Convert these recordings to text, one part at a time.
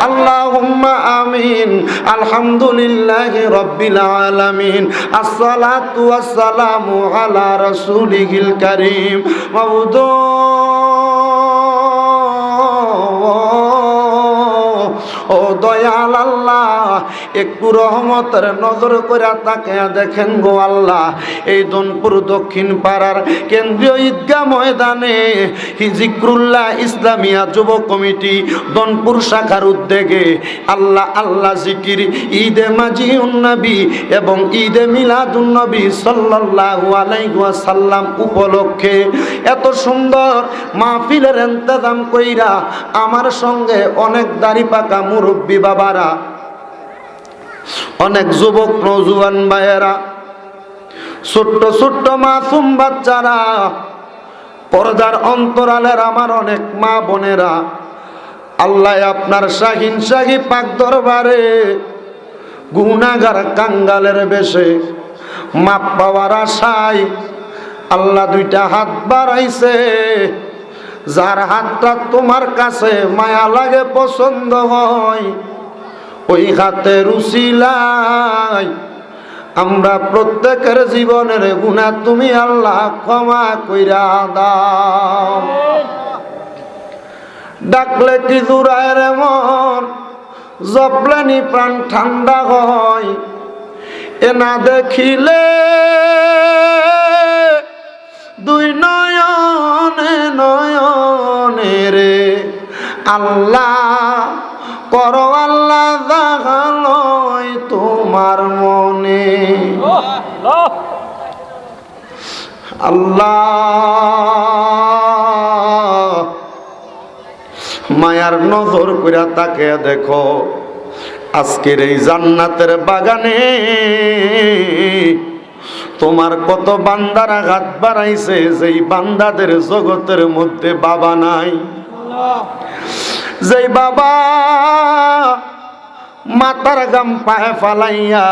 আল্লাহুম্মা আমিন। আলহামদুলিল্লাহি রাব্বিল আলামিন। আসসালাতু ওয়াসসালামু আলা রাসূলিহিল কারীম। মাবুদ ও দয়াল আল্লাহ, একটু রহমতের নজর করে তাকায়া দেখেন গো আল্লাহ, এই দনপুর দক্ষিণ পাড়ার কেন্দ্রীয় ঈদগাহ ময়দানে জিকরুল্লাহ ইসলামিয়া যুব কমিটি দনপুর শাখার উদ্যোগে আল্লাহ আল্লাহ জিকির ঈদে মাজিউন নবী এবং ঈদে মিলাদুন নবী সাল্লাল্লাহু আলাইহি ওয়াসাল্লাম উপলক্ষে এত সুন্দর মাহফিলের ইন্তজাম কইরা আমার সঙ্গে অনেক দাড়ি পাকা মুরব্বী বাবারা, অনেক যুবক নওজোয়ান ভাইয়েরা, ছোট্ট ছোট্ট মাসুম বাচ্চারা, পর্দার অন্তরালের আমার অনেক মা বোনেরা, আল্লাহ আপনার শাহিন শাহী পাক দরবারে গুনাহগার কাঙ্গালের বেশে মাপ পাওয়ার আশায় আল্লাহ দুইটা হাত বাড়াইছে। যার হাতটা তোমার কাছে মায়া লাগে, পছন্দ হয়, ওই হাতের উসিলায় আমরা প্রত্যেকের জীবনের গুনাহ তুমি আল্লাহ ক্ষমা কইরা দাও। ডাকলে কি জুড়ায় রে মন, জপলেনি প্রাণ ঠান্ডা হয়, এ না দেখিলে দুই নয়নে নয়নে রে আল্লাহ করো আল্লাহ জাগালয় তোমার মনে। আল্লাহ মায়ার নজর কইরা তাকে দেখো, আজকের এই জান্নাতের বাগানে তোমার কত বান্দারা হাত বাড়াইছে, যেই বান্দাদের জগতের মধ্যে বাবা নাই, যেই বাবা মাথার গাম পায়ে ফালাইয়া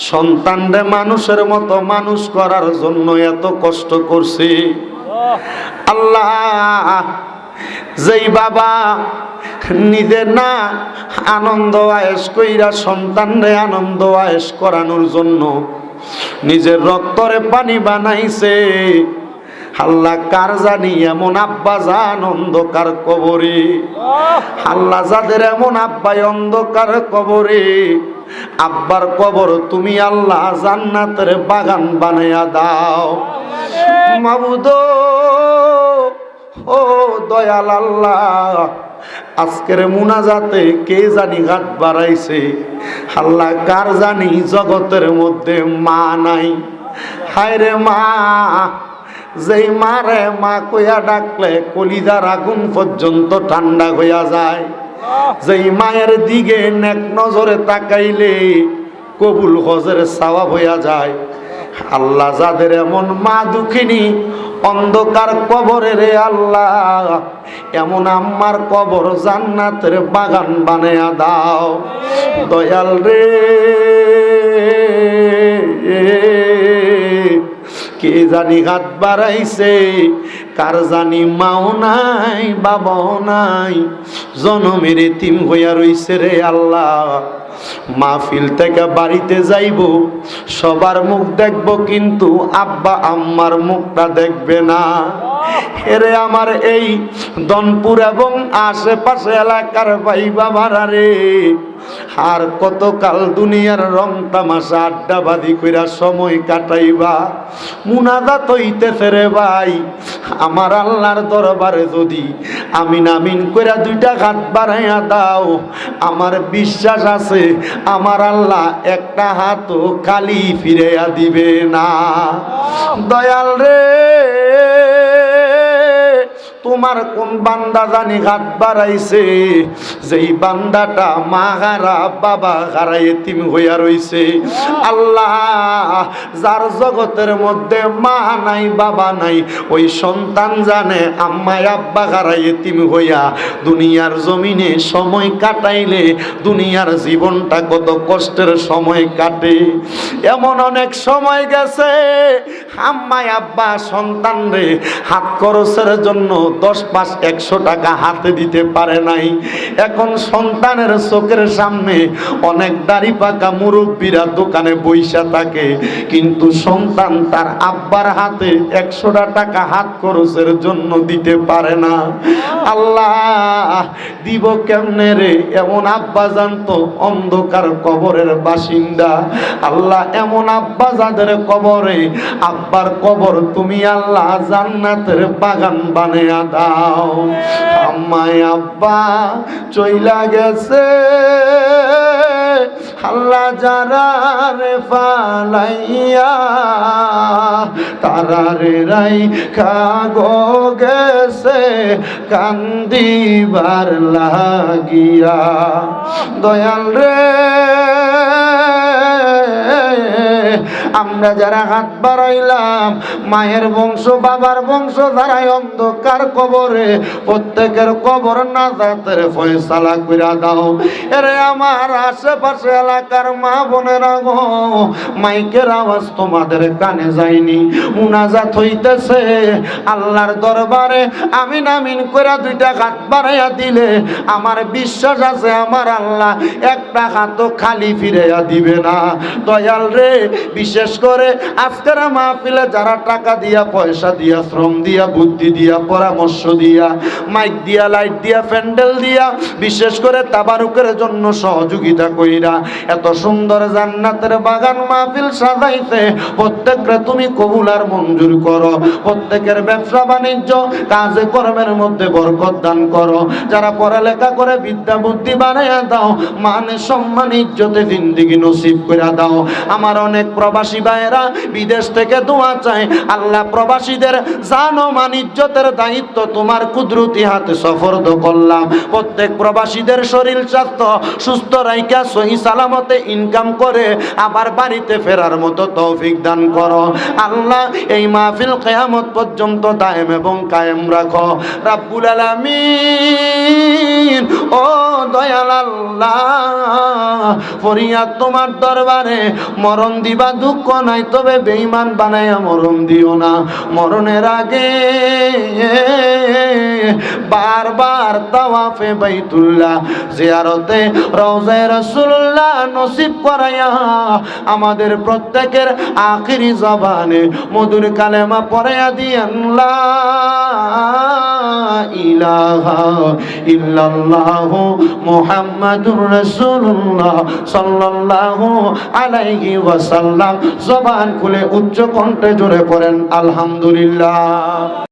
সন্তানরে মানুষের মতো মানুষ করার জন্য এত কষ্ট করছে। আল্লাহ যেই বাবা নিজে না আনন্দ আয়েশ কইরা সন্তানরে আনন্দ আয়েশ করানোর জন্য নিজের রক্তরে পানি বানাইছে, আল্লাহ কার জানি এমন আব্বা জান অন্ধকার কবরে, আল্লাহ যাদের এমন আব্বাই অন্ধকার কবরে, আব্বার কবর তুমি আল্লাহ জান্নাতের বাগান বানাইয়া দাও। মাবুদ ও দয়াল আল্লাহ, আজকের মুনাজাতে কে জানি হাত বাড়াইছে, আল্লাহ কার জানি জগতের মধ্যে মা নাই। হায় রে মা, যেই মারে মা কইয়া ডাকলে কলিজার আগুন পর্যন্ত ঠান্ডা হইয়া যায়, যেই মায়ের দিকে নেক নজরে তাকাইলে কবুল হজের সওয়াব হইয়া যায়। আল্লাহ যাদের এমন মা দুঃখিনী অন্ধকার কবরে রে আল্লাহ, এমন আম্মার কবর জান্নাতের বাগান বানায়া দাও। দয়াল রে কে জানি হাত বাড়াইছে, কার জানি মাও নাই বাবাও নাই, জনমের এতিম হইয়া রইছে রে আল্লাহ। মাহফিল থেকে বাড়িতে যাইব, সবার মুখ দেখব, কিন্তু আব্বা আম্মার মুখটা দেখবে না। এরে আমার এই দনপুর এবং আশেপাশে এলাকার ভাই বাবারা রে, আর কতকাল দুনিয়ার রং তামাশা আড্ডাবাদি কইরা সময় কাটাইবা? মুনাজাত হইতেছে রে ভাই, আমার আল্লাহর দরবারে যদি আমিন আমিন কইরা দুইটা হাত বাড়াইয়া দাও, আমার বিশ্বাস আছে আমার আল্লাহ একটা হাতও খালি ফিরাইয়া দিবে না। দয়াল রে, তোমার কোন বান্দা জানি হাত বাড়াইছে, যেই বান্দাটা মা হারা বাবা হারা এতিম হইয়া রইছে। আল্লাহ যার জগতের মধ্যে মা নাই বাবা নাই, ওই সন্তান জানে আম্মা আব্বা হারা এতিম হইয়া দুনিয়ার জমিনে সময় কাটাইলে দুনিয়ার জীবনটা কত কষ্টের সময় কাটে। এমন অনেক সময় গেছে আম্মা আব্বা সন্তান রে হাত খরচের জন্য 10-5-100 টাকা হাতে দিতে পারে নাই। এখন সন্তানের চোখের সামনে অনেক দাড়ি পাকা মুরব্বীরা দোকানে বইসা থাকে, কিন্তু সন্তান তার আব্বার হাতে 100 টাকা হাত খরচের জন্য দিতে পারে না। আল্লাহ দিব কেমনে রে? এমন আব্বা জানতো অন্ধকার কবরের বাসিন্দা। আল্লাহ এমন আব্বা যাদের কবরে, আব্বার কবর তুমি আল্লাহ জান্নাতের বাগান বানায়া দাও। আম্মায় আব্বা চইলা গেছে, আল্লাহ যারা রে ফালাইয়া তারা রে রাইখা গো গেছে কান্দিবার লাগিয়া। দয়াল রে আমরা যারা হাত বাড়াইলাম, মায়ের বংশ বাবার বংশ ধারায় অন্ধকার কবরে, প্রত্যেকের কবর নাজাতের ফয়সালা কইরা দাও। এরে আমার আশেপাশে এলাকার মা বোনেরা গো, মাইকের আওয়াজ তোমাদের কানে যায়নি, মুনাজাত হইতেছে আল্লাহর দরবারে। আমিন আমিন কইরা 2টা হাত বাড়াইয়া দিলে আমার বিশ্বাস আছে আমার আল্লাহ একটা হাতও খালি ফিরাইয়া দিবে না। দয়াল রে, বিশেষ করে আজকের মাহফিলে যারা টাকা দিয়া, পয়সা দিয়া, শ্রম দিয়া, বুদ্ধি দিয়া, পরামর্শ দিয়া, মাইক দিয়া, লাইট দিয়া, প্যান্ডেল দিয়া, বিশেষ করে তাবারুকের জন্য সহযোগিতা কইরা এত সুন্দর জান্নাতের বাগান মাহফিল সাজাইতে, প্রত্যেককে তুমি কবুল আর মঞ্জুর করো। প্রত্যেকের ব্যবসা বাণিজ্য কাজে কর্মের মধ্যে বরকত দান করো। যারা পড়ালেখা করে বিদ্যা বুদ্ধি বানাইয়া দাও, মানে সম্মান ইজ্জতে জিন্দেগি নসিব করে দাও। আমার অনেক প্রবাসী ভাইয়েরা বিদেশ থেকে দোয়া চায়, আল্লাহ প্রবাসীদের জান ও মান ইজ্জতের দায়িত্ব তোমার কুদরতি হাতে সফরদ করলাম। প্রত্যেক প্রবাসীদের শরীর স্বাস্থ্য সুস্থ রাইখা সহি সালামতে ইনকাম করে আবার বাড়িতে ফেরার মতো তৌফিক দান করো। আল্লাহ এই মাহফিল কিয়ামত পর্যন্ত দায়েম এবং কায়েম রাখো রাব্বুল আলামিন। ও দয়াল আল্লাহ, ফরিয়াদ তোমার দরবারে, মরণ দিবা দুঃখ নাই, তবে বেঈমান বানাইয়া মরণ দিও না। মরণের আগে বারবার তাওয়াফে বাইতুল্লাহ, জিয়ারতে রওজায়ে রাসূলুল্লাহ নসিব করাইয়া আমাদের প্রত্যেকের আখিরি জবানে মধুর কালেমা পড়াইয়া দিয়েন, লা ইলাহা ইল্লাল্লাহু মুহাম্মাদুর রাসূলুল্লাহ সাল্লাল্লাহু আলাইহি ওয়াসাল্লাম। জবান খুলে উচ্চ কণ্ঠে জোরে পড়েন আলহামদুলিল্লাহ।